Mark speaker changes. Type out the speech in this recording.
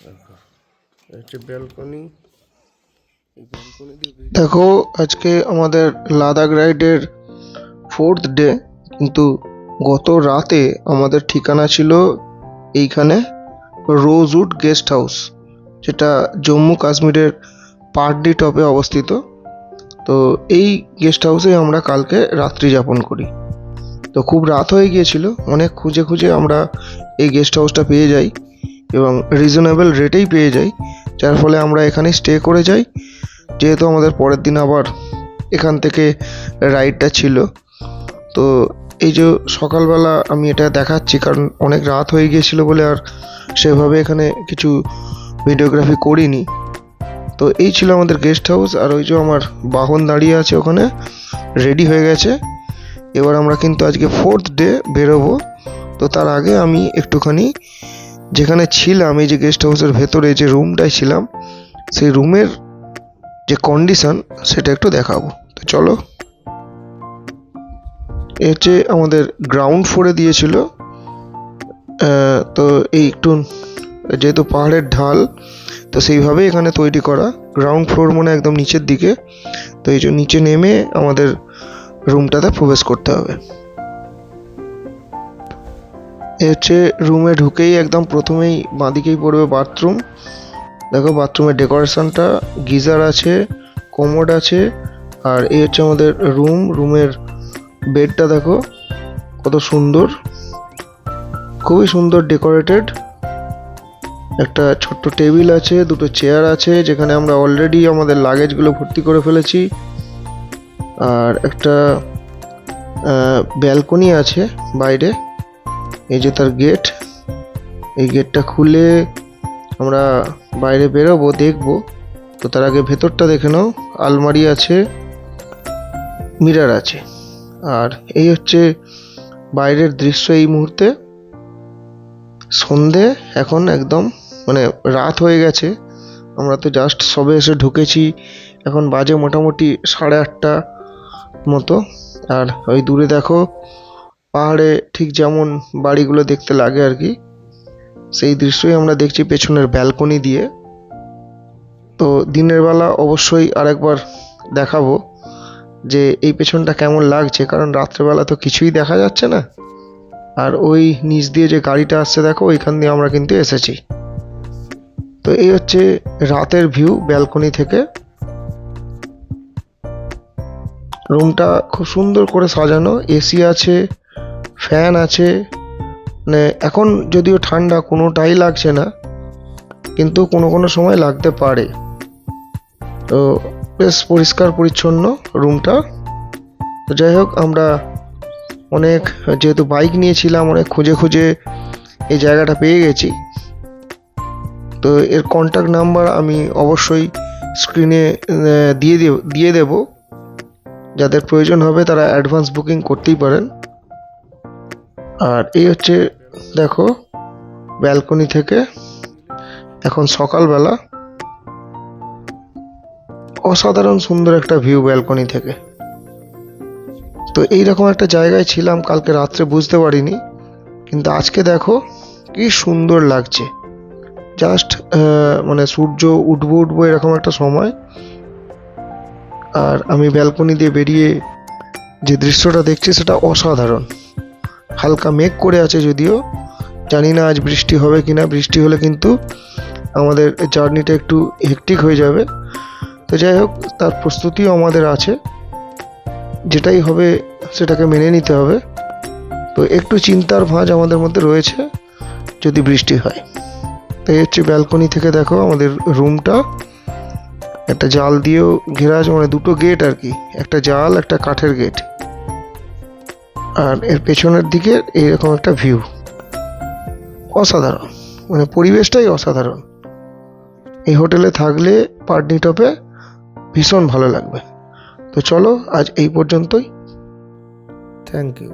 Speaker 1: দেখো হচ্ছে ব্যালকনি।
Speaker 2: দেখো আজকে আমাদের লাদাখ রাইডের 4th ডে, কিন্তু গত রাতে আমাদের ঠিকানা ছিল এইখানে রোজউড গেস্ট হাউস, যেটা জম্মু কাশ্মীরের পার্ডি টপে অবস্থিত। তো এই গেস্ট হাউসে আমরা কালকে রাত্রি যাপন করি। তো খুব রাত হয়ে গিয়েছিল, অনেক খুঁজে খুঁজে আমরা এই গেস্ট হাউসটা পেয়ে যাই এবং রিজনেবল রেটেই পেয়ে যাই, যার ফলে আমরা এখানে স্টে করে যাই। যেহেতু আমাদের পরের দিন আবার এখান থেকে রাইডটা ছিল, তো এই যে সকালবেলা আমি এটা দেখাচ্ছি কারণ অনেক রাত হয়ে গিয়েছিল বলে আর সেভাবে এখানে কিছু ভিডিওগ্রাফি করিনি। তো এই ছিল আমাদের গেস্ট হাউস, আর ওই যে আমার বাহন দাঁড়িয়ে আছে ওখানে রেডি হয়ে গেছে। এবার আমরা কিন্তু আজকে 4th ডে বেরোবো। তো তার আগে আমি একটুখানি যেখানে ছিলাম, এই যে গেস্ট হাউসের ভেতরে যে রুমটায় ছিলাম, সেই রুমের যে কন্ডিশন সেটা একটু দেখাবো। তো চলো। এ হচ্ছে আমাদের গ্রাউন্ড ফ্লোরে দিয়েছিল। তো এই একটু যেহেতু পাহাড়ের ঢাল, তো সেইভাবে এখানে তৈরি করা। গ্রাউন্ড ফ্লোর মানে একদম নিচের দিকে। তো এই যে নিচে নেমে আমাদের রুমটাতে প্রবেশ করতে হবে। এ হচ্ছে রুমে ঢুকেই একদম প্রথমেই বাঁদিকেই পড়বে বাথরুম। দেখো বাথরুমের ডেকোরেশনটা, গিজার আছে, কমোড আছে, আর এই হচ্ছে আমাদের রুমের বেডটা দেখো কত সুন্দর, খুবই সুন্দর ডেকোরেটেড। একটা ছোট্ট টেবিল আছে, দুটো চেয়ার আছে যেখানে আমরা অলরেডি আমাদের লাগেজগুলো ভর্তি করে ফেলেছি, আর একটা ব্যালকনি আছে বাইরে। এই যে তার গেট, এই গেটটা খুলে আমরা বাইরে বেরোবো, দেখবো। তো তার আগে ভেতরটা দেখে নাও। আলমারি আছে, মিরর আছে, আর এই হচ্ছে বাইরের দৃশ্য এই মুহূর্তে। সন্ধে এখন একদম, মানে রাত হয়ে গেছে। আমরা তো জাস্ট সবে এসে ঢুকেছি, এখন বাজে মোটামুটি 8:30 মতো। আর ওই দূরে দেখো পাহাড়ে ঠিক যেমন বাড়িগুলো দেখতে লাগে আর কি, সেই দৃশ্যই আমরা দেখছি পেছনের ব্যালকনি দিয়ে। তো দিনের বেলা অবশ্যই আরেকবার দেখাবো যে এই পেছনটা কেমন লাগছে, কারণ রাত্রেবেলা তো কিছুই দেখা যাচ্ছে না। আর ওই নিচ দিয়ে যে গাড়িটা আসছে দেখো, ওইখান দিয়ে আমরা কিন্তু এসেছি। তো এই হচ্ছে রাতের ভিউ ব্যালকনি থেকে। রুমটা খুব সুন্দর করে সাজানো, এসি আছে, ফ্যান আছে। মানে এখন যদিও ঠান্ডা, কোনোটাই লাগছে না, কিন্তু কোনো কোনো সময় লাগতে পারে। তো বেশ পরিষ্কার পরিচ্ছন্ন রুমটা। তো যাই হোক, আমরা অনেক, যেহেতু বাইক নিয়েছিলাম, অনেক খুঁজে খুঁজে এই জায়গাটা পেয়ে গেছি। তো এর কন্ট্যাক্ট নাম্বার আমি অবশ্যই স্ক্রিনে দিয়ে দেব। যাদের প্রয়োজন হবে তারা অ্যাডভান্স বুকিং করতেই পারেন। আর এই হচ্ছে দেখো ব্যালকনি থেকে এখন সকালবেলা অসাধারণ সুন্দর একটা ভিউ ব্যালকনি থেকে। তো এইরকম একটা জায়গায় ছিলাম কালকে রাত্রে, বুঝতে পারিনি, কিন্তু আজকে দেখো কি সুন্দর লাগছে। জাস্ট মানে সূর্য উঠবো এরকম একটা সময়, আর আমি ব্যালকনি দিয়ে বেরিয়ে যে দৃশ্যটা দেখছি সেটা অসাধারণ। হালকা মেঘ করে আছে, যদিও জানি না আজ বৃষ্টি হবে কিনা। বৃষ্টি হলে কিন্তু আমাদের জার্নিটা একটু হেক্টিক হয়ে যাবে। তো যাই হোক, তার প্রস্তুতিও আমাদের আছে, যেটাই হবে সেটাকে মেনে নিতে হবে। তো একটু চিন্তার ভাঁজ আমাদের মধ্যে রয়েছে যদি বৃষ্টি হয়। তাই হচ্ছে ব্যালকনি থেকে দেখো আমাদের রুমটা একটা জাল দিয়েও ঘেরা আছে, মানে দুটো গেট আর কি, একটা জাল একটা কাঠের গেট। আর এর পেছনের দিকে এইরকম একটা ভিউ, অসাধারণ, মানে পরিবেশটাই অসাধারণ। এই হোটেলে থাকলে পাটনি টপে ভীষণ ভালো লাগবে। তো চলো আজ এই পর্যন্তই। Thank you.